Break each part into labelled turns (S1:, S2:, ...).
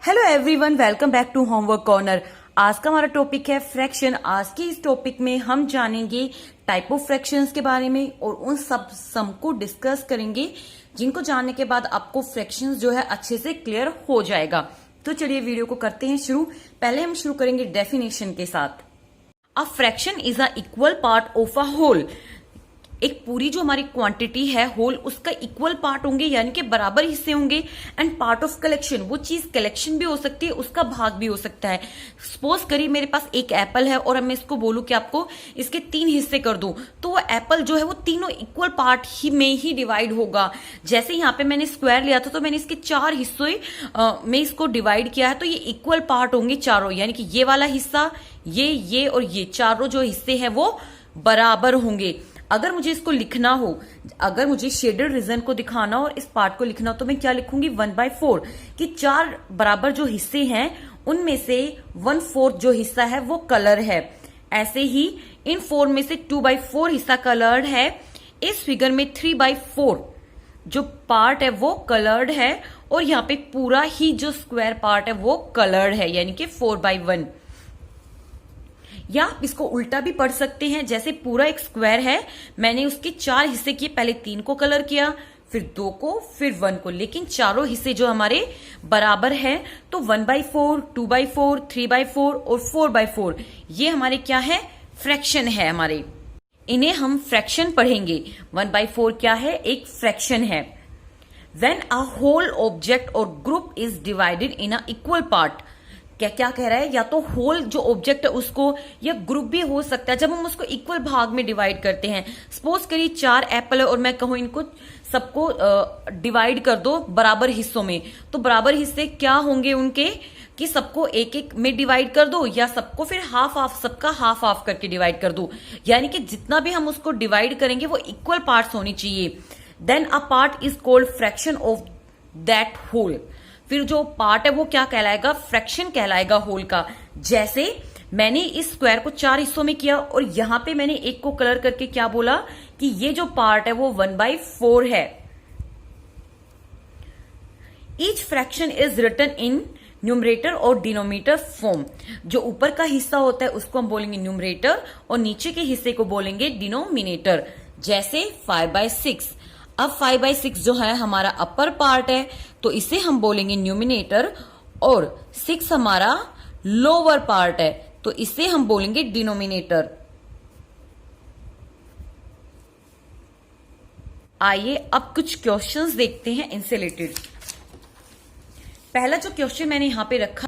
S1: Hello everyone, welcome back to homework corner. आज का हमारा टॉपिक है फ्रैक्शन। आज के इस टॉपिक में हम जानेंगे टाइप ऑफ फ्रैक्शंस के बारे में और उन सब सम को डिस्कस करेंगे, जिनको जानने के बाद आपको फ्रैक्शंस जो है अच्छे से क्लियर हो जाएगा। तो चलिए वीडियो को करते हैं शुरू। पहले हम शुरू करेंगे डेफिनेशन के साथ। A fraction is a equal part of a whole. एक पूरी जो हमारी क्वांटिटी है होल, उसका इक्वल पार्ट होंगे, यानी कि बराबर हिस्से होंगे। एंड पार्ट ऑफ कलेक्शन, वो चीज कलेक्शन भी हो सकती है, उसका भाग भी हो सकता है। सपोज करिए मेरे पास एक एप्पल है और मैं इसको बोलूं कि आपको इसके 3 हिस्से कर दूं, तो वो एप्पल जो है वो तीनों इक्वल पार्ट ही में ही डिवाइड होगा। जैसे यहाँ पे मैंने स्क्वायर लिया था तो मैंने इसके 4 हिस्सों में इसको डिवाइड किया है, तो ये इक्वल पार्ट होंगे चारों, यानी कि ये वाला हिस्सा, ये और ये चारों जो हिस्से हैं वो बराबर होंगे। अगर मुझे इसको लिखना हो, अगर मुझे शेडेड रीजन को दिखाना हो और इस पार्ट को लिखना हो, तो मैं क्या लिखूंगी 1/4 कि 4 बराबर जो हिस्से हैं उनमें से 1/4 जो हिस्सा है वो कलर है। ऐसे ही इन 4 में से 2/4 हिस्सा कलर्ड है। इस फिगर में 3/4 जो पार्ट है वो कलर्ड है और यहाँ पे पूरा ही जो स्क्वायर पार्ट है वो कलर्ड है, यानी कि 4/1। या आप इसको उल्टा भी पढ़ सकते हैं, जैसे पूरा एक स्क्वायर है, मैंने उसके 4 हिस्से किए, पहले 3 को कलर किया, फिर 2 को, फिर 1 को, लेकिन चारों हिस्से जो हमारे बराबर हैं, तो 1/4, 2/4, 3/4 और 4/4 ये हमारे क्या है, फ्रैक्शन है हमारे। इन्हें हम फ्रैक्शन पढ़ेंगे। 1/4 क्या है, एक फ्रैक्शन है। When a whole object or group is divided in a equal part, क्या क्या कह रहा है, या तो होल जो ऑब्जेक्ट है उसको, या ग्रुप भी हो सकता है, जब हम उसको इक्वल भाग में डिवाइड करते हैं। सपोज करिए 4 एप्पल है और मैं कहूं इनको सबको डिवाइड कर दो बराबर हिस्सों में, तो बराबर हिस्से क्या होंगे उनके कि सबको एक एक में डिवाइड कर दो, या सबको फिर हाफ हाफ, सबका हाफ हाफ करके डिवाइड कर दो, यानी कि जितना भी हम उसको डिवाइड करेंगे वो इक्वल पार्ट्स होनी चाहिए। Then a part is called fraction of that whole. फिर जो पार्ट है वो क्या कहलाएगा, फ्रैक्शन कहलाएगा होल का। जैसे मैंने इस स्क्वायर को 4 हिस्सों में किया और यहां पे मैंने एक को कलर करके क्या बोला कि ये जो पार्ट है वो 1/4 है। Each fraction is written in numerator और डिनोमिनेटर फॉर्म। जो ऊपर का हिस्सा होता है उसको हम बोलेंगे न्यूमरेटर और नीचे के हिस्से को बोलेंगे डिनोमिनेटर। जैसे 5/6। अब 5/6 जो है हमारा अपर पार्ट है, तो इसे हम बोलेंगे न्यूमिनेटर, और 6 हमारा लोअर पार्ट है, तो इसे हम बोलेंगे डिनोमिनेटर। आइए अब कुछ क्वेश्चंस देखते हैं इनसे रिलेटेड। पहला जो क्वेश्चन मैंने यहां पे रखा,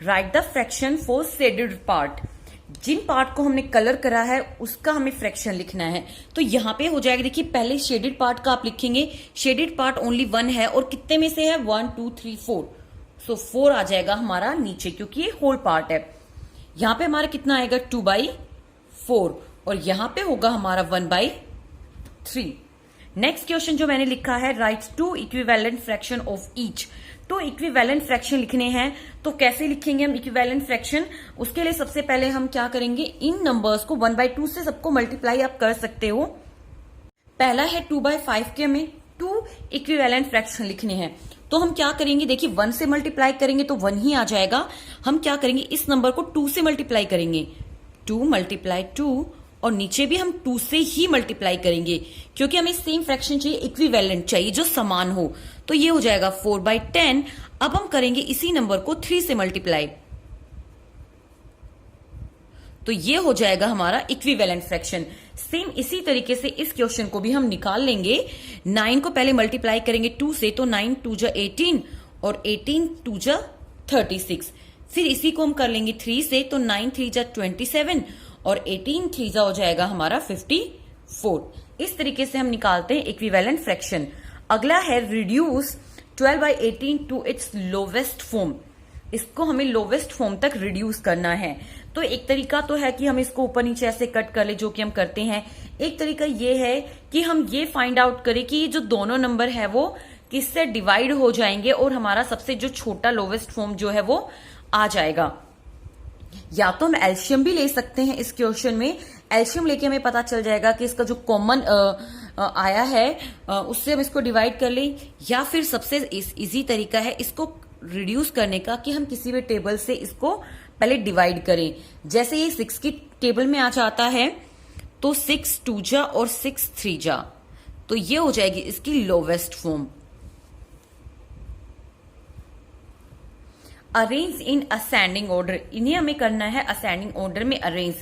S1: write the fraction for shaded part. जिन पार्ट को हमने कलर करा है उसका हमें फ्रैक्शन लिखना है। तो यहां पे हो जाएगा, देखिए पहले शेडेड पार्ट का आप लिखेंगे। शेडेड पार्ट ओनली 1 है और कितने में से है, 1 2 3 4, सो 4 आ जाएगा हमारा नीचे, क्योंकि ये होल पार्ट है। यहां पे हमारा कितना आएगा, 2/4, और यहां पे होगा हमारा 1/3। नेक्स्ट क्वेश्चन जो मैंने लिखा है, right 2 equivalent fraction of each. तो इक्विवेलेंट फ्रैक्शन लिखने हैं, तो कैसे लिखेंगे हम इक्विवेलेंट फ्रैक्शन। उसके लिए सबसे पहले हम क्या करेंगे, इन नंबर्स को 1/2 से सबको मल्टीप्लाई आप कर सकते हो। पहला है 2/5 के हमें 2 इक्विवेलेंट फ्रैक्शन लिखने हैं, तो हम क्या करेंगे, देखिए 1 से मल्टीप्लाई करेंगे तो 1 ही आ जाएगा। हम क्या करेंगे, इस नंबर को 2 से मल्टीप्लाई करेंगे, 2 × 2, और नीचे भी हम 2 से ही मल्टीप्लाई करेंगे, क्योंकि हमें सेम फ्रैक्शन चाहिए, इक्विवेलेंट चाहिए, जो समान हो। तो ये हो जाएगा 4/10। अब हम करेंगे इसी नंबर को 3 से मल्टीप्लाई, तो ये हो जाएगा हमारा इक्विवेलेंट फ्रैक्शन। सेम इसी तरीके से इस क्वेश्चन को भी हम निकाल लेंगे। 9 को पहले मल्टीप्लाई करेंगे 2 से, तो 9 2 × 18 और 18 2 × 36। फिर इसी को हम कर लेंगे 3 से, तो 9 3 × 27 और 18 3 हो जाएगा हमारा 54। इस तरीके से हम निकालते हैं इक्विवेलेंट फ्रैक्शन। अगला है reduce 12/18 to its lowest form. इसको हमें लोवेस्ट फॉर्म तक रिड्यूस करना है। तो एक तरीका तो है कि हम इसको ऊपर नीचे ऐसे कट कर ले, जो कि हम करते हैं। एक तरीका ये है कि हम ये फाइंड आउट करें कि ये जो दोनों नंबर है वो किससे डिवाइड हो जाएंगे और हमारा सबसे जो छोटा लोवेस्ट फॉर्म जो है वो आ जाएगा। या तो हम एलसीएम भी ले सकते हैं इस क्वेश्चन में। एलसीएम लेके हमें पता चल जाएगा कि इसका जो कॉमन आया है उससे हम इसको डिवाइड कर लें, या फिर सबसे इजी तरीका है इसको रिड्यूस करने का कि हम किसी भी टेबल से इसको पहले डिवाइड करें। जैसे ये 6 की टेबल में आ जाता है तो 6 2 जा और 6 3 जा, तो ये हो जाएगी इसकी lowest form. Arrange in ascending order, इन्हें हमें करना है असेंडिंग ऑर्डर में अरेंज।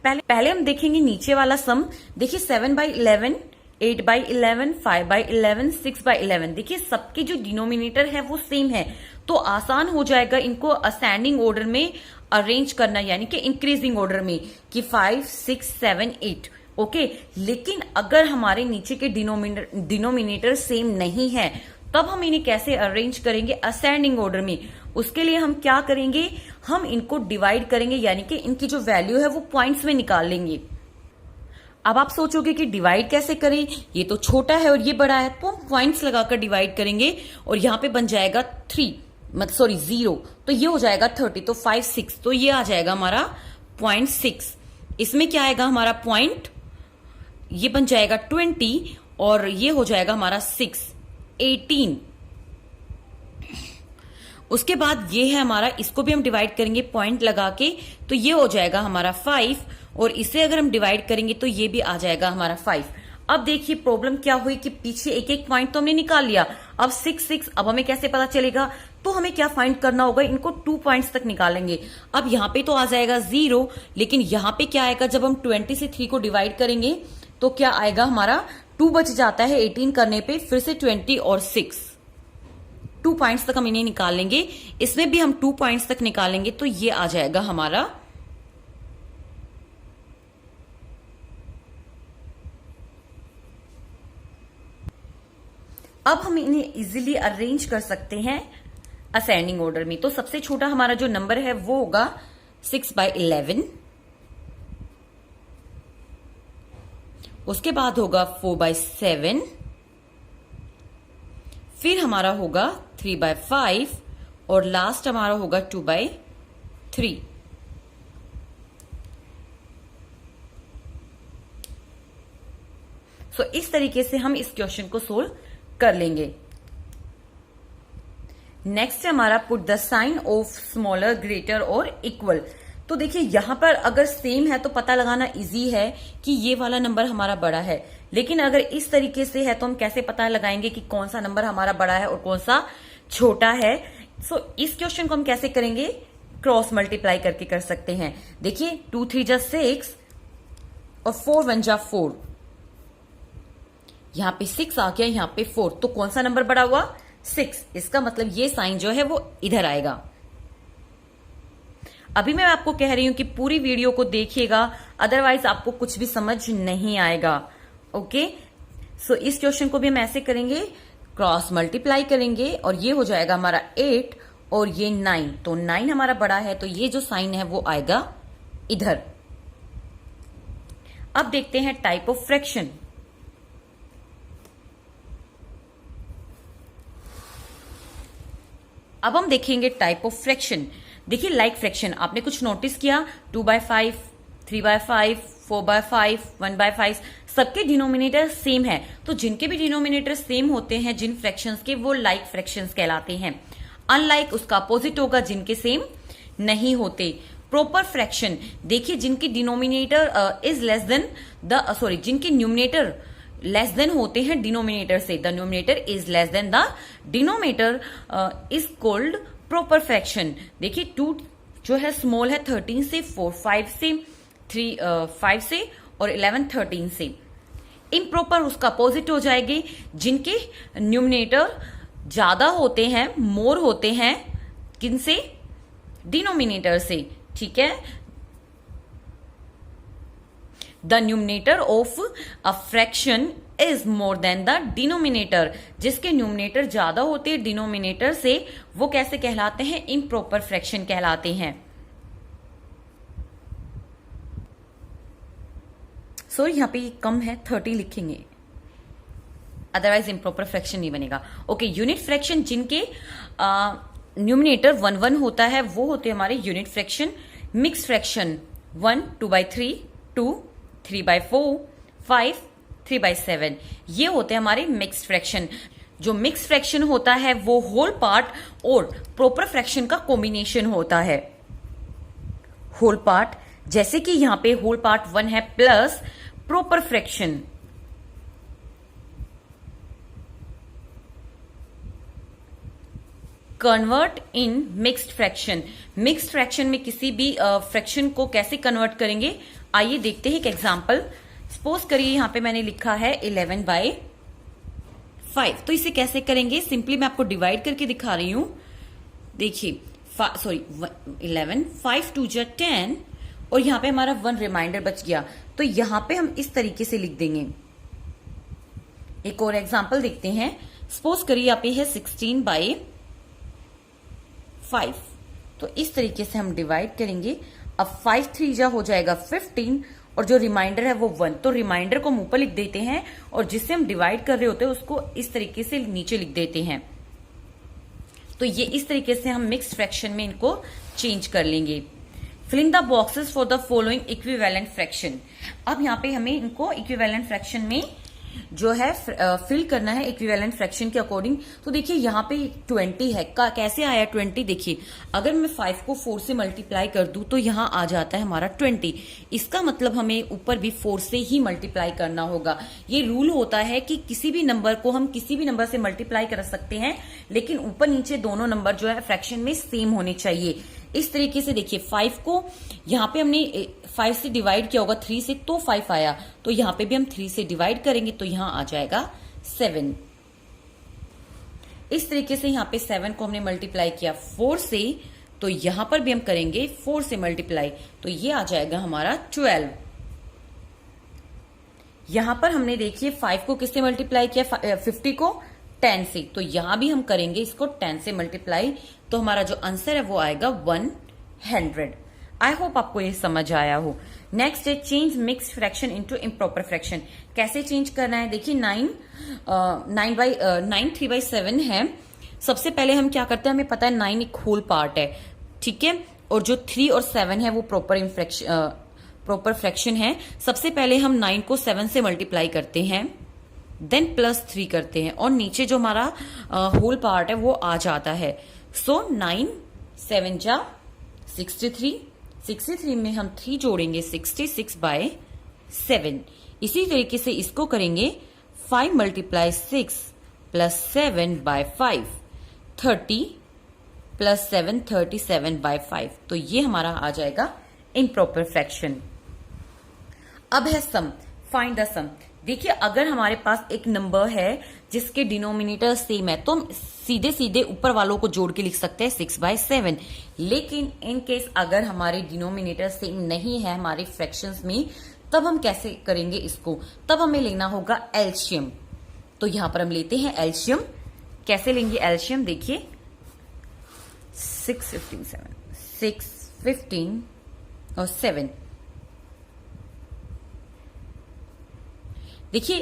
S1: पहले हम देखेंगे नीचे वाला सम। देखिए 7/11, 8/11, 5/11, 6/11, देखिए सबके जो डिनोमिनेटर है वो सेम है, तो आसान हो जाएगा इनको असेंडिंग ऑर्डर में अरेंज करना, यानी कि इंक्रीजिंग ऑर्डर में कि 5 6 7 8। ओके, लेकिन अगर हमारे नीचे के डिनोमिनेटर सेम नहीं है तब हम इन्हें कैसे अरेंज करेंगे असेंडिंग ऑर्डर में। उसके लिए हम क्या करेंगे, हम इनको डिवाइड करेंगे, यानी कि इनकी जो वैल्यू है वो पॉइंट्स में निकाल लेंगे। अब आप सोचोगे कि डिवाइड कैसे करें, ये तो छोटा है और ये बड़ा है, तो हम पॉइंट्स लगाकर डिवाइड करेंगे और यहां पे बन जाएगा 0, तो ये हो जाएगा 30, तो 5 6, तो ये आ जाएगा हमारा 0.6। इसमें क्या आएगा हमारा पॉइंट, ये बन जाएगा 20 और ये हो जाएगा हमारा 6 18। उसके बाद ये है हमारा, इसको भी हम डिवाइड करेंगे पॉइंट लगा के, तो ये हो जाएगा हमारा 5 और इसे अगर हम डिवाइड करेंगे तो ये भी आ जाएगा हमारा 5। अब देखिए प्रॉब्लम क्या हुई कि पीछे एक एक पॉइंट तो हमने निकाल लिया, अब 6 6, अब हमें कैसे पता चलेगा, तो हमें क्या फाइंड करना होगा, इनको 2 पॉइंट्स तक निकालेंगे। अब यहां पे तो आ जाएगा 0, लेकिन यहां पे क्या आएगा, जब हम 20 से 3 को डिवाइड करेंगे तो क्या आएगा हमारा 2 बच जाता है 18 करने पे, फिर से 20 और 6, 2 पॉइंट्स तक हम इन्हें निकाल लेंगे। इसमें भी हम 2 पॉइंट्स तक निकालेंगे तो ये आ जाएगा हमारा अब हम इन्हें इजीली अरेंज कर सकते हैं असेंडिंग ऑर्डर में। तो सबसे छोटा हमारा जो नंबर है वो होगा 6/11, उसके बाद होगा 4/7, फिर हमारा होगा 3/5 और लास्ट हमारा होगा 2/3। सो इस तरीके से हम इस क्वेश्चन को सोल्व कर लेंगे। नेक्स्ट हमारा put the sign of smaller, greater और इक्वल। तो देखिए यहां पर अगर सेम है तो पता लगाना इजी है कि ये वाला नंबर हमारा बड़ा है, लेकिन अगर इस तरीके से है तो हम कैसे पता लगाएंगे कि कौन सा नंबर हमारा बड़ा है और कौन सा छोटा है। सो इस क्वेश्चन को हम कैसे करेंगे, क्रॉस मल्टीप्लाई करके कर सकते हैं। देखिए 2 3 जा 6 और 4 1 जा 4, यहां पे 6 आ गया, यहां पे 4, तो कौन सा नंबर बड़ा हुआ, 6। इसका मतलब ये साइन जो है वो इधर आएगा। अभी मैं आपको कह रही हूं कि पूरी वीडियो को देखिएगा, अदरवाइज आपको कुछ भी समझ नहीं आएगा। ओके, सो इस क्वेश्चन को भी हम ऐसे करेंगे, क्रॉस मल्टीप्लाई करेंगे और ये हो जाएगा हमारा 8 और ये 9, तो 9 हमारा बड़ा है, तो ये जो साइन है वो आएगा इधर। अब देखते हैं टाइप ऑफ फ्रैक्शन। अब हम देखेंगे टाइप ऑफ फ्रैक्शन। देखिए लाइक फ्रैक्शन आपने कुछ नोटिस किया, 2/5, 3/5, 4/5, 1/5, सबके डिनोमिनेटर सेम है, तो जिनके भी डिनोमिनेटर सेम होते हैं जिन फ्रैक्शंस के, वो लाइक फ्रैक्शंस कहलाते हैं। अनलाइक उसका अपोजिट होगा, जिनके सेम नहीं होते। प्रॉपर फ्रैक्शन, देखिए जिनकी डिनोमिनेटर इज लेस देन जिनके न्यूमिनेटर लेस देन होते हैं डिनोमिनेटर से, the numerator is less than the denominator is called proper fraction. देखिए 2 जो है स्मॉल है 13 से, 4 5 से, 3 5 से और 11 13 से। इम्प्रॉपर उसका अपोजिट हो जाएगी, जिनके न्यूमिनेटर ज्यादा होते हैं, मोर होते हैं, किनसे, डिनोमिनेटर से। ठीक है, the numerator of a fraction is more than the denominator, जिसके न्यूमिनेटर ज्यादा होते हैं डिनोमिनेटर से, वो कैसे कहलाते हैं, इम्प्रॉपर फ्रैक्शन कहलाते हैं। सो यहां पे कम है 30 लिखेंगे, अदरवाइज इम्प्रॉपर फ्रैक्शन नहीं बनेगा। ओके, यूनिट फ्रैक्शन जिनके न्यूमिनेटर 1 1 होता है वो होते हैं हमारे यूनिट फ्रैक्शन। मिक्स फ्रैक्शन 1 2/3, 2 3/4, 5 3/7, ये होते हैं हमारे मिक्स्ड फ्रैक्शन। जो मिक्स फ्रैक्शन होता है वो होल पार्ट और प्रॉपर फ्रैक्शन का कॉम्बिनेशन होता है। होल पार्ट, जैसे कि यहां पे होल पार्ट 1 है plus proper fraction, convert in mixed fraction. Mixed fraction में किसी भी फ्रैक्शन को कैसे कन्वर्ट करेंगे, आइए देखते हैं एक एग्जांपल। सपोज करिए यहां पे मैंने लिखा है 11/5, तो इसे कैसे करेंगे, सिंपली मैं आपको डिवाइड करके दिखा रही हूं। देखिए 11, 5 2 जा 10 और यहां पे हमारा 1 रिमाइंडर बच गया, तो यहां पे हम इस तरीके से लिख देंगे। एक और एग्जांपल देखते हैं। सपोज करिए यहाँ पे है 16/5, तो इस तरीके से हम डिवाइड करेंगे। अब 5 3 जा हो जाएगा 15 और जो रिमाइंडर है वो 1, तो रिमाइंडर को हम ऊपर लिख देते हैं और जिससे हम डिवाइड कर रहे होते हैं उसको इस तरीके से नीचे लिख देते हैं। तो ये इस तरीके से हम मिक्स्ड फ्रैक्शन में इनको चेंज कर लेंगे। Filling the boxes for the following equivalent fraction. अब यहाँ पे हमें इनको इक्विवेलेंट फ्रैक्शन में जो है फिल करना है इक्विवेलेंट फ्रैक्शन के अकॉर्डिंग। तो देखिए यहाँ पे 20 है, कैसे आया 20, देखिए अगर मैं 5 को 4 से मल्टीप्लाई कर दूं तो यहाँ आ जाता है हमारा 20। इसका मतलब हमें ऊपर भी 4 से ही मल्टीप्लाई करना होगा। ये रूल होता है कि किसी भी नंबर को हम किसी भी नंबर से मल्टीप्लाई कर सकते हैं, लेकिन ऊपर नीचे दोनों नंबर जो है फ्रैक्शन में सेम होने चाहिए। इस तरीके से देखिए 5 को यहाँ पे हमने 5 से डिवाइड किया होगा 3 से, तो 5 आया, तो यहाँ पे भी हम 3 से डिवाइड करेंगे तो यहाँ आ जाएगा 7। इस तरीके से यहाँ पे 7 को हमने मल्टीप्लाई किया 4 से, तो यहां पर भी हम करेंगे 4 से मल्टीप्लाई, तो ये आ जाएगा हमारा 12। यहां पर हमने देखिए 5 को किससे मल्टीप्लाई किया, 50 को 10 से, तो यहां भी हम करेंगे इसको 10 से मल्टीप्लाई, तो हमारा जो आंसर है वो आएगा 100। आई होप आपको ये समझ आया हो। नेक्स्ट है change mix fraction into improper fraction. कैसे चेंज करना है, देखिए 9 3/7 है। सबसे पहले हम क्या करते हैं, हमें पता है 9 एक होल पार्ट है, ठीक है, और जो 3 और 7 है वो प्रॉपर फ्रैक्शन है। सबसे पहले हम 9 को 7 से मल्टीप्लाई करते हैं, देन +3 करते हैं और नीचे जो हमारा होल पार्ट है वो आ जाता है। सो 9 7 जा 63, 63 में हम 3 जोड़ेंगे 66/7। इसी तरीके से इसको करेंगे 5 × 6 + 7/5, 30 + 7 37/5, तो ये हमारा आ जाएगा इम्प्रॉपर फ्रैक्शन। अब है सम, फाइंड द सम। देखिए अगर हमारे पास एक नंबर है जिसके डिनोमिनेटर सेम है तो हम सीधे सीधे ऊपर वालों को जोड़ के लिख सकते हैं 6/7, लेकिन इन केस अगर हमारे डिनोमिनेटर सेम नहीं है हमारे फ्रैक्शंस में, तब हम कैसे करेंगे इसको, तब हमें लेना होगा एलसीएम। तो यहां पर हम लेते हैं एलसीएम। कैसे लेंगे एलसीएम, देखिए 6 15 और 7। देखिए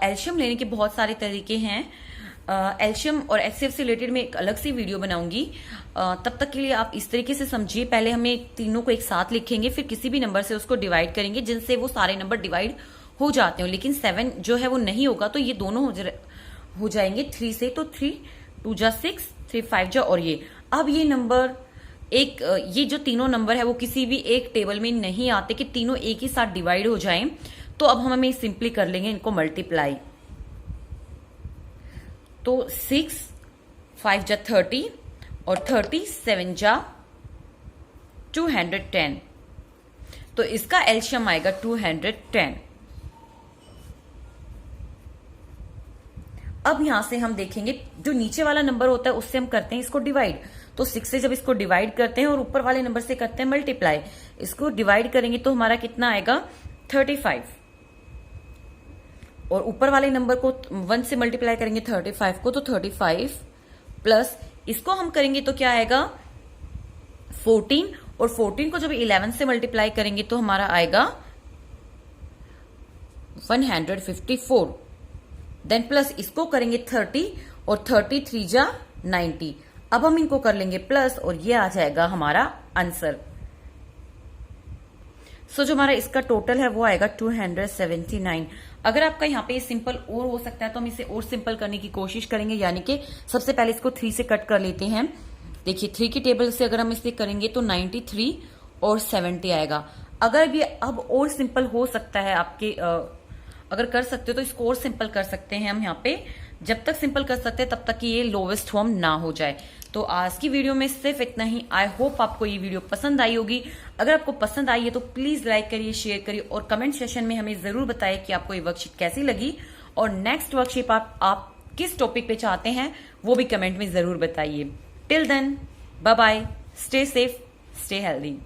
S1: एलसीएम लेने के बहुत सारे तरीके हैं। एलसीएम और एचसीएफ से रिलेटेड मैं एक अलग सी वीडियो बनाऊंगी। तब तक के लिए आप इस तरीके से समझिए, पहले हमें तीनों को एक साथ लिखेंगे, फिर किसी भी नंबर से उसको डिवाइड करेंगे जिनसे वो सारे नंबर डिवाइड हो जाते हो, लेकिन 7 जो है वो नहीं होगा, तो ये दोनों हो जाएंगे 3 से, तो 3 2 जा 6, 3 5 जा, और ये अब ये नंबर ये जो तीनों नंबर है वो किसी भी एक टेबल में नहीं आते कि तीनों एक ही साथ डिवाइड हो जाएं। तो अब हमें सिंपली कर लेंगे इनको मल्टीप्लाई। तो 6 5 जा 30 और 30 7 जा 210, तो इसका एलसीएम आएगा 210। अब यहां से हम देखेंगे जो नीचे वाला नंबर होता है उससे हम करते हैं इसको डिवाइड। तो 6 से जब इसको डिवाइड करते हैं और ऊपर वाले नंबर से करते हैं मल्टीप्लाई, इसको डिवाइड करेंगे तो हमारा कितना आएगा 35, और ऊपर वाले नंबर को 1 से मल्टीप्लाई करेंगे 35 को, तो 35 प्लस इसको हम करेंगे तो क्या आएगा 14, और 14 को जब 11 से मल्टीप्लाई करेंगे तो हमारा आएगा 154, देन प्लस इसको करेंगे 30 और 33 जा 90। अब हम इनको कर लेंगे प्लस और ये आ जाएगा हमारा आंसर। सो जो हमारा इसका टोटल है वो आएगा 279। अगर आपका यहाँ पे सिंपल और हो सकता है तो हम इसे और सिंपल करने की कोशिश करेंगे, यानी कि सबसे पहले इसको 3 से कट कर लेते हैं। देखिए 3 की टेबल से अगर हम इसे करेंगे तो 93 और 70 आएगा। अगर ये अब और सिंपल हो सकता है आपके अगर कर सकते हो तो इसको और सिंपल कर सकते हैं हम यहाँ पे। जब तक सिंपल कर सकते हैं तब तक कि ये लोवेस्ट फॉर्म ना हो जाए। तो आज की वीडियो में सिर्फ इतना ही। आई होप आपको ये वीडियो पसंद आई होगी। अगर आपको पसंद आई है तो प्लीज लाइक करिए, शेयर करिए और कमेंट सेशन में हमें जरूर बताइए कि आपको ये वर्कशीट कैसी लगी और नेक्स्ट वर्कशीट आप किस टॉपिक पे चाहते हैं वो भी कमेंट में जरूर बताइए। Till then bye bye, stay safe, stay healthy.